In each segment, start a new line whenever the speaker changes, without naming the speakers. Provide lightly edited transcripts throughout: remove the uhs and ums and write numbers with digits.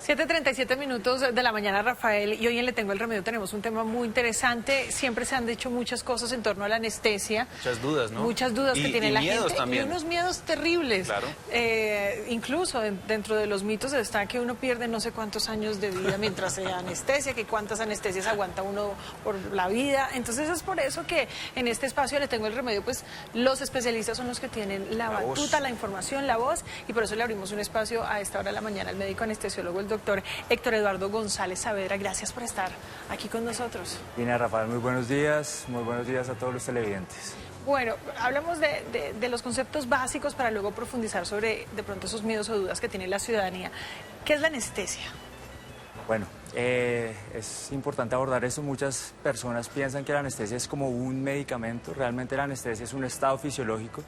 7:37 de la mañana, Rafael, y hoy en Le Tengo el Remedio tenemos un tema muy interesante. Siempre se han dicho muchas cosas en torno a la anestesia.
Muchas dudas, ¿no?
Muchas dudas que tiene la gente.
También.
Y unos miedos terribles.
Claro.
Incluso dentro de los mitos está que uno pierde no sé cuántos años de vida mientras se anestesia, que cuántas anestesias aguanta uno por la vida. Entonces es por eso que en este espacio Le Tengo el Remedio, pues los especialistas son los que tienen la batuta, la información, la voz, y por eso le abrimos un espacio a esta hora de la mañana al médico anestesiólogo, el doctor Héctor Eduardo González Saavedra. Gracias por estar aquí con nosotros.
Dina, Rafael, muy buenos días a todos los televidentes.
Bueno, hablamos de los conceptos básicos para luego profundizar sobre de pronto esos miedos o dudas que tiene la ciudadanía. ¿Qué es la anestesia?
Bueno, es importante abordar eso. Muchas personas piensan que la anestesia es como un medicamento. Realmente la anestesia es un estado fisiológico,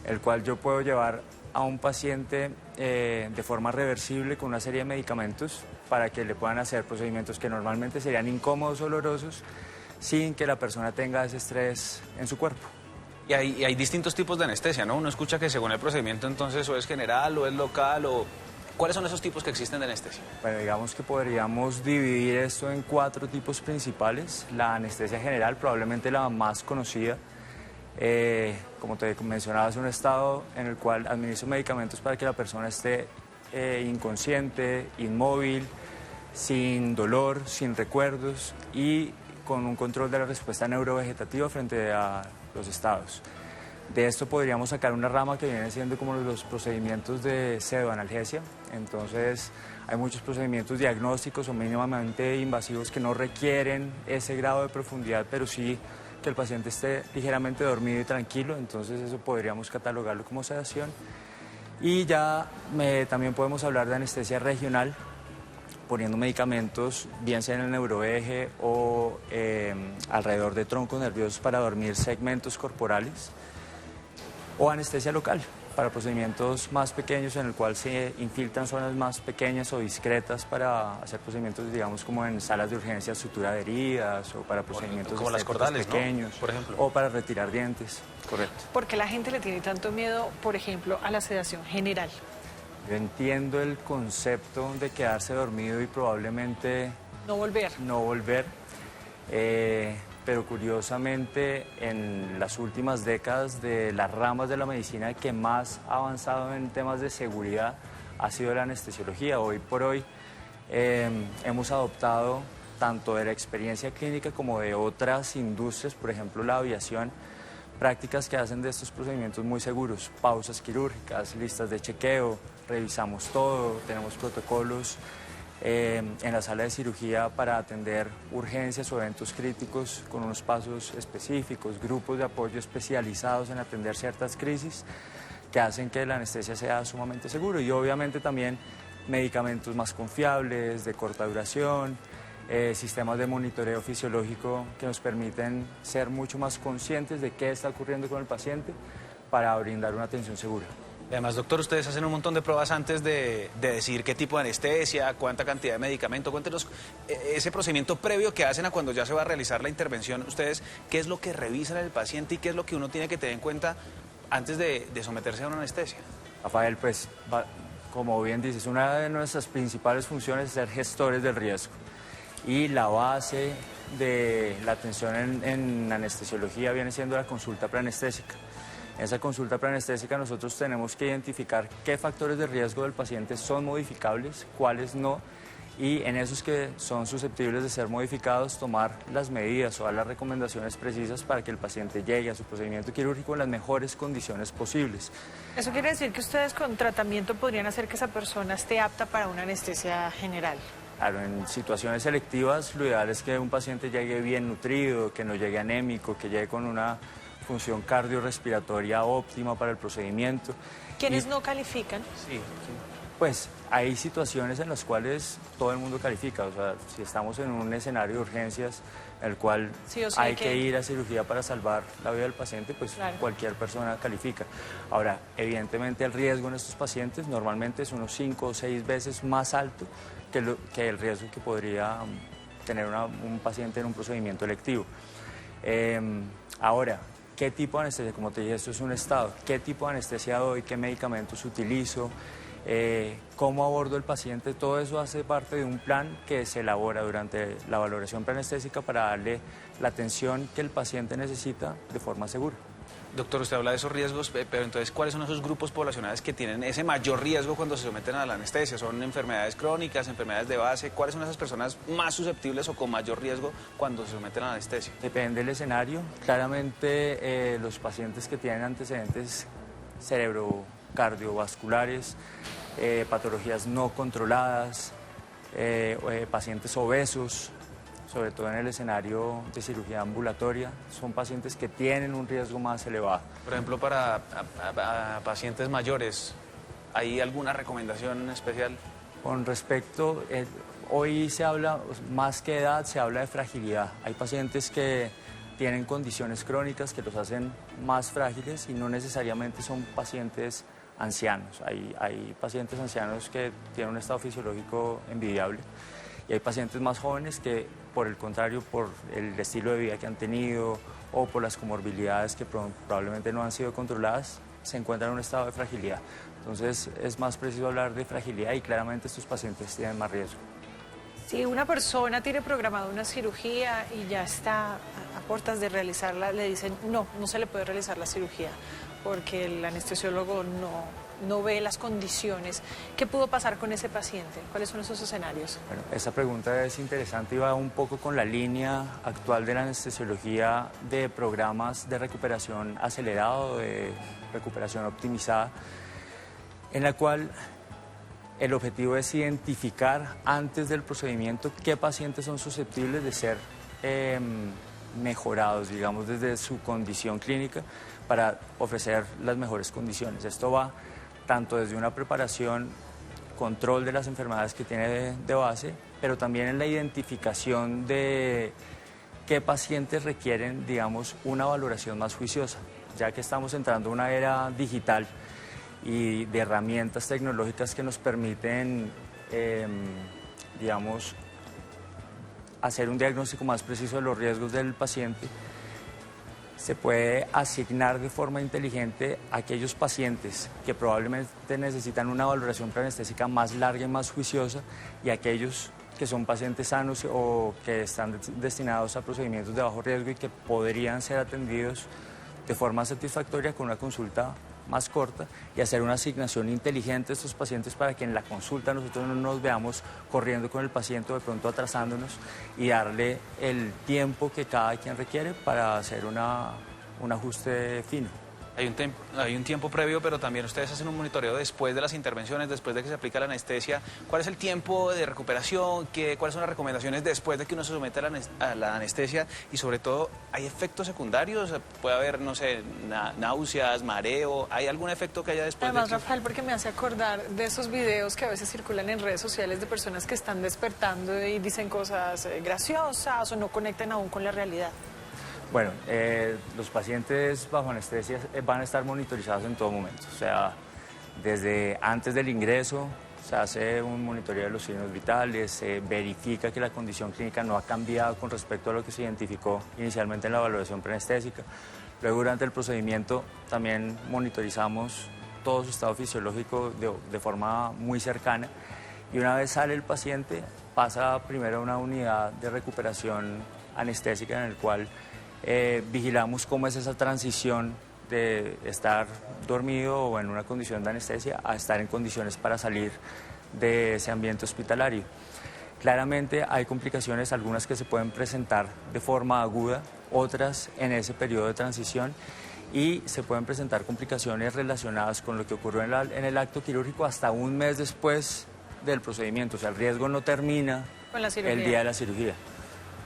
el cual yo puedo llevar a un paciente de forma reversible con una serie de medicamentos para que le puedan hacer procedimientos que normalmente serían incómodos o dolorosos sin que la persona tenga ese estrés en su cuerpo.
Y hay distintos tipos de anestesia, ¿no? Uno escucha que según el procedimiento entonces o es general o es local o... ¿Cuáles son esos tipos que existen de anestesia?
Bueno, digamos que podríamos dividir esto en 4 tipos principales. La anestesia general, probablemente la más conocida. Como te mencionaba, es un estado en el cual administro medicamentos para que la persona esté inconsciente, inmóvil, sin dolor, sin recuerdos y con un control de la respuesta neurovegetativa frente a los estados. De esto podríamos sacar una rama que viene siendo como los procedimientos de pseudoanalgesia. Entonces hay muchos procedimientos diagnósticos o mínimamente invasivos que no requieren ese grado de profundidad, pero sí que el paciente esté ligeramente dormido y tranquilo, entonces eso podríamos catalogarlo como sedación. Y ya también podemos hablar de anestesia regional, poniendo medicamentos, bien sea en el neuroeje o alrededor de troncos nerviosos para dormir segmentos corporales, o anestesia local, para procedimientos más pequeños en el cual se infiltran zonas más pequeñas o discretas para hacer procedimientos, digamos, como en salas de urgencia, sutura de heridas o para procedimientos
como las cordales,
pequeños,
¿no? Por ejemplo.
O para retirar dientes, correcto.
¿Por qué la gente le tiene tanto miedo, por ejemplo, a la sedación general?
Yo entiendo el concepto de quedarse dormido y probablemente
No volver.
no volver, pero curiosamente en las últimas décadas de las ramas de la medicina que más ha avanzado en temas de seguridad ha sido la anestesiología. Hoy por hoy hemos adoptado tanto de la experiencia clínica como de otras industrias, por ejemplo la aviación, prácticas que hacen de estos procedimientos muy seguros, pausas quirúrgicas, listas de chequeo, revisamos todo, tenemos protocolos en la sala de cirugía para atender urgencias o eventos críticos con unos pasos específicos, grupos de apoyo especializados en atender ciertas crisis que hacen que la anestesia sea sumamente seguro, y obviamente también medicamentos más confiables, de corta duración, sistemas de monitoreo fisiológico que nos permiten ser mucho más conscientes de qué está ocurriendo con el paciente para brindar una atención segura.
Además, doctor, ustedes hacen un montón de pruebas antes de decir qué tipo de anestesia, cuánta cantidad de medicamento. Cuéntenos ese procedimiento previo que hacen a cuando ya se va a realizar la intervención. Ustedes, ¿qué es lo que revisan en el paciente y qué es lo que uno tiene que tener en cuenta antes de someterse a una anestesia?
Rafael, pues, como bien dices, una de nuestras principales funciones es ser gestores del riesgo. Y la base de la atención en anestesiología viene siendo la consulta preanestésica. En esa consulta preanestésica nosotros tenemos que identificar qué factores de riesgo del paciente son modificables, cuáles no, y en esos que son susceptibles de ser modificados, tomar las medidas o dar las recomendaciones precisas para que el paciente llegue a su procedimiento quirúrgico en las mejores condiciones posibles.
Eso quiere decir que ustedes con tratamiento podrían hacer que esa persona esté apta para una anestesia general.
Claro, en situaciones selectivas lo ideal es que un paciente llegue bien nutrido, que no llegue anémico, que llegue con una función cardiorrespiratoria óptima para el procedimiento.
¿Quiénes no califican?
Sí. Pues hay situaciones en las cuales todo el mundo califica, o sea, si estamos en un escenario de urgencias en el cual
sí, o sea,
hay que ir a cirugía para salvar la vida del paciente, pues claro, cualquier persona califica. Ahora, evidentemente el riesgo en estos pacientes normalmente es unos 5 o 6 veces más alto que el riesgo que podría tener un paciente en un procedimiento electivo. Ahora, ¿qué tipo de anestesia? Como te dije, esto es un estado. ¿Qué tipo de anestesia doy? ¿Qué medicamentos utilizo? cómo abordo el paciente, todo eso hace parte de un plan que se elabora durante la valoración preanestésica para darle la atención que el paciente necesita de forma segura.
Doctor, usted habla de esos riesgos, pero entonces, ¿cuáles son esos grupos poblacionales que tienen ese mayor riesgo cuando se someten a la anestesia? ¿Son enfermedades crónicas, enfermedades de base? ¿Cuáles son esas personas más susceptibles o con mayor riesgo cuando se someten a la anestesia?
Depende del escenario. Claramente, los pacientes que tienen antecedentes cerebrocardiovasculares, patologías no controladas, pacientes obesos, sobre todo en el escenario de cirugía ambulatoria, son pacientes que tienen un riesgo más elevado.
Por ejemplo, para pacientes mayores, ¿hay alguna recomendación especial?
Con respecto, hoy se habla, más que edad, se habla de fragilidad. Hay pacientes que tienen condiciones crónicas que los hacen más frágiles y no necesariamente son pacientes ancianos. Hay pacientes ancianos que tienen un estado fisiológico envidiable y hay pacientes más jóvenes que, por el contrario, por el estilo de vida que han tenido o por las comorbilidades que probablemente no han sido controladas, se encuentran en un estado de fragilidad. Entonces es más preciso hablar de fragilidad y claramente estos pacientes tienen más riesgo.
Si una persona tiene programada una cirugía y ya está a puertas de realizarla, le dicen no se le puede realizar la cirugía porque el anestesiólogo no ve las condiciones. ¿Qué pudo pasar con ese paciente? ¿Cuáles son esos escenarios?
Bueno, esa pregunta es interesante y va un poco con la línea actual de la anestesiología de programas de recuperación acelerado, de recuperación optimizada, en la cual el objetivo es identificar antes del procedimiento qué pacientes son susceptibles de ser mejorados, digamos, desde su condición clínica para ofrecer las mejores condiciones. Esto va tanto desde una preparación, control de las enfermedades que tiene de base, pero también en la identificación de qué pacientes requieren, digamos, una valoración más juiciosa, ya que estamos entrando en una era digital y de herramientas tecnológicas que nos permiten, digamos, hacer un diagnóstico más preciso de los riesgos del paciente. Se puede asignar de forma inteligente a aquellos pacientes que probablemente necesitan una valoración preanestésica más larga y más juiciosa y aquellos que son pacientes sanos o que están destinados a procedimientos de bajo riesgo y que podrían ser atendidos de forma satisfactoria con una consulta más corta y hacer una asignación inteligente a estos pacientes para que en la consulta nosotros no nos veamos corriendo con el paciente o de pronto atrasándonos y darle el tiempo que cada quien requiere para hacer un ajuste fino.
Hay un tiempo previo, pero también ustedes hacen un monitoreo después de las intervenciones, después de que se aplica la anestesia. ¿Cuál es el tiempo de recuperación? ¿Cuáles son las recomendaciones después de que uno se somete a la anestesia? Y sobre todo, ¿hay efectos secundarios? ¿Puede haber, no sé, náuseas, mareo? ¿Hay algún efecto que haya después?
Además, Rafael, porque me hace acordar de esos videos que a veces circulan en redes sociales de personas que están despertando y dicen cosas graciosas o no conectan aún con la realidad.
Bueno, los pacientes bajo anestesia van a estar monitorizados en todo momento, o sea, desde antes del ingreso se hace un monitoreo de los signos vitales, se verifica que la condición clínica no ha cambiado con respecto a lo que se identificó inicialmente en la evaluación preanestésica. Luego, durante el procedimiento, también monitorizamos todo su estado fisiológico de forma muy cercana y una vez sale el paciente pasa primero a una unidad de recuperación anestésica en el cual vigilamos cómo es esa transición de estar dormido o en una condición de anestesia a estar en condiciones para salir de ese ambiente hospitalario. Claramente hay complicaciones, algunas que se pueden presentar de forma aguda, otras en ese periodo de transición y se pueden presentar complicaciones relacionadas con lo que ocurrió en el acto quirúrgico hasta un mes después del procedimiento, o sea, el riesgo no termina
con la cirugía.
El día de la cirugía.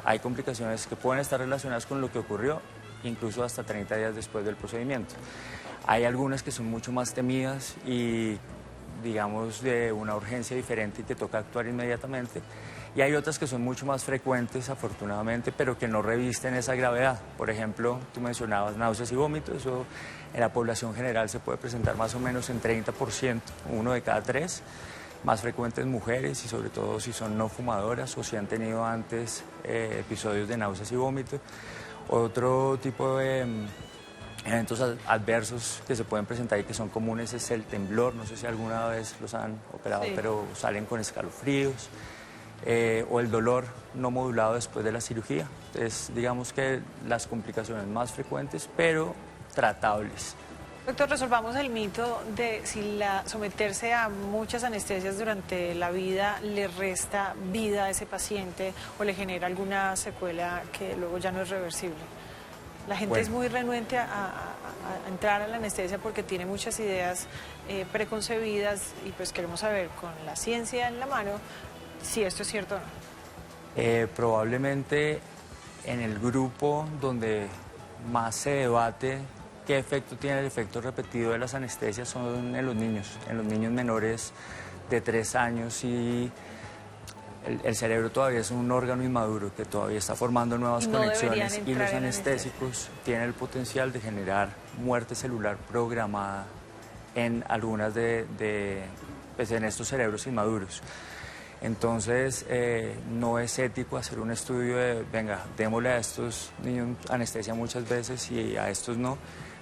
Hay complicaciones que pueden estar relacionadas con lo que ocurrió, incluso hasta 30 días después del procedimiento. Hay algunas que son mucho más temidas y, digamos, de una urgencia diferente y que toca actuar inmediatamente. Y hay otras que son mucho más frecuentes, afortunadamente, pero que no revisten esa gravedad. Por ejemplo, tú mencionabas náuseas y vómitos, eso en la población general se puede presentar más o menos en 30%, 1 de cada 3. Más frecuentes mujeres y sobre todo si son no fumadoras o si han tenido antes episodios de náuseas y vómitos. Otro tipo de Eventos adversos que se pueden presentar y que son comunes es el temblor, no sé si alguna vez los han operado,
Sí.
pero salen con escalofríos, o el dolor no modulado después de la cirugía. Es, digamos que las complicaciones más frecuentes, pero tratables.
Doctor, resolvamos el mito de si someterse a muchas anestesias durante la vida le resta vida a ese paciente o le genera alguna secuela que luego ya no es reversible. La gente
Bueno.
es muy renuente a entrar a la anestesia porque tiene muchas ideas preconcebidas y pues queremos saber con la ciencia en la mano si esto es cierto o no.
Probablemente en el grupo donde más se debate qué efecto tiene el efecto repetido de las anestesias son en los niños menores de 3 años, y el cerebro todavía es un órgano inmaduro que todavía está formando nuevas
No
conexiones,
deberían
y los
entrar en
anestésicos tienen el potencial de generar muerte celular programada en algunas pues en estos cerebros inmaduros. Entonces, no es ético hacer un estudio de, venga, démosle a estos niños anestesia muchas veces y a estos no,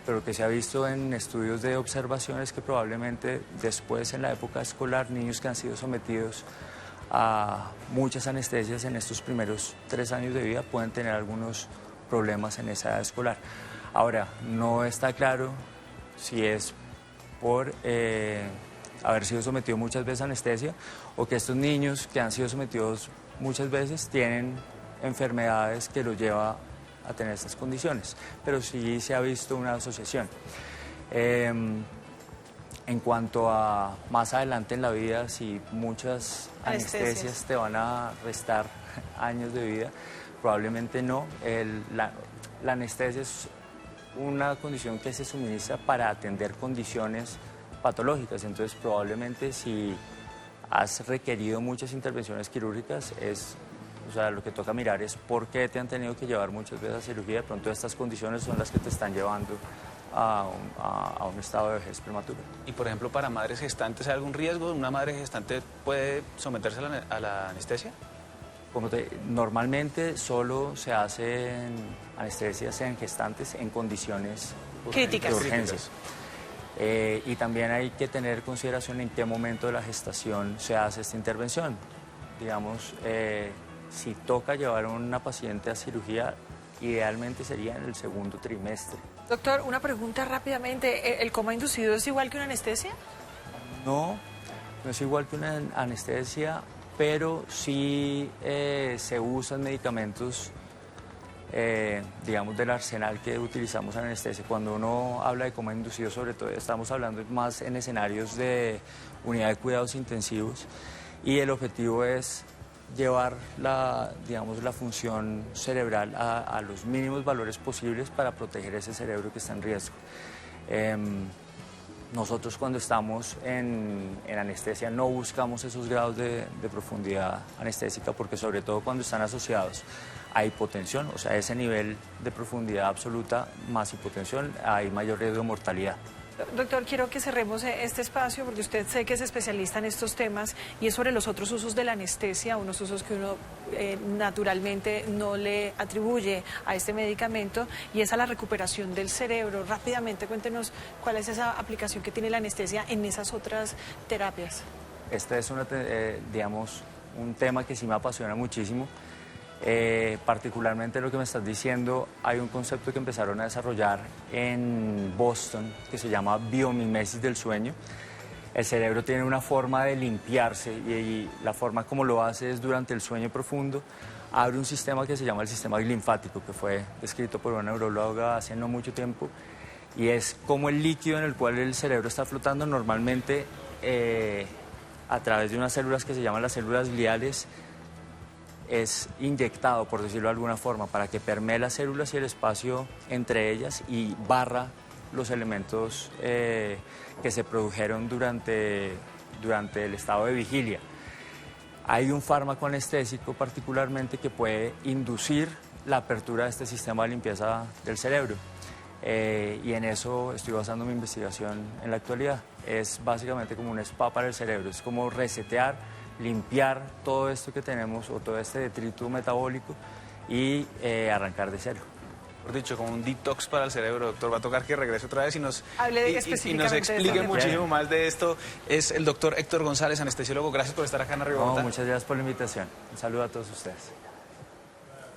pero que se ha visto en estudios de observaciones que probablemente después, en la época escolar, niños que han sido sometidos a muchas anestesias en estos primeros 3 años de vida pueden tener algunos problemas en esa edad escolar. Ahora, no está claro si es por haber sido sometido muchas veces a anestesia o que estos niños que han sido sometidos muchas veces tienen enfermedades que los lleva a tener estas condiciones, pero sí se ha visto una asociación. En cuanto a más adelante en la vida, si muchas anestesias te van a restar años de vida, probablemente no. La anestesia es una condición que se suministra para atender condiciones patológicas, entonces probablemente si has requerido muchas intervenciones quirúrgicas, o sea, lo que toca mirar es por qué te han tenido que llevar muchas veces a cirugía. De pronto estas condiciones son las que te están llevando a un estado de vejez prematura.
Y por ejemplo, para madres gestantes, ¿hay algún riesgo? ¿Una madre gestante puede someterse a la anestesia?
Normalmente solo se hacen anestesias en gestantes en condiciones
Críticas.
de urgencia. Y también hay que tener consideración en qué momento de la gestación se hace esta intervención. Digamos, si toca llevar a una paciente a cirugía, idealmente sería en el segundo trimestre.
Doctor, una pregunta rápidamente. ¿El coma inducido es igual que una anestesia?
No, no es igual que una anestesia, pero sí se usan medicamentos, digamos, del arsenal que utilizamos en anestesia. Cuando uno habla de coma inducido, sobre todo, estamos hablando más en escenarios de unidad de cuidados intensivos, y el objetivo es llevar la función cerebral a los mínimos valores posibles para proteger ese cerebro que está en riesgo. Nosotros cuando estamos en anestesia no buscamos esos grados de profundidad anestésica, porque sobre todo cuando están asociados a hipotensión, o sea, ese nivel de profundidad absoluta más hipotensión, hay mayor riesgo de mortalidad.
Doctor, quiero que cerremos este espacio porque usted sé que es especialista en estos temas y es sobre los otros usos de la anestesia, unos usos que uno naturalmente no le atribuye a este medicamento, y es a la recuperación del cerebro. Rápidamente, cuéntenos cuál es esa aplicación que tiene la anestesia en esas otras terapias.
Este es digamos, un tema que sí me apasiona muchísimo. Particularmente lo que me estás diciendo, hay un concepto que empezaron a desarrollar en Boston que se llama biomimesis del sueño. El cerebro tiene una forma de limpiarse y la forma como lo hace es durante el sueño profundo. Abre un sistema que se llama el sistema linfático, que fue descrito por una neuróloga hace no mucho tiempo, y es como el líquido en el cual el cerebro está flotando normalmente a través de unas células que se llaman las células gliales. Es inyectado, por decirlo de alguna forma, para que permee las células y el espacio entre ellas y barra los elementos que se produjeron durante el estado de vigilia. Hay un fármaco anestésico particularmente que puede inducir la apertura de este sistema de limpieza del cerebro. Y en eso estoy basando mi investigación en la actualidad. Es básicamente como un spa para el cerebro, es como resetear, limpiar todo esto que tenemos o todo este detrito metabólico y arrancar de cero.
Por dicho, como un detox para el cerebro, doctor. Va a tocar que regrese otra vez y nos,
Hable
y nos
específicamente de
explique
este
muchísimo
tema.
más de esto. Es el doctor Héctor González, anestesiólogo. Gracias por estar acá en Arriba
No,
Bogotá.
muchas gracias por la invitación. Un saludo a todos ustedes.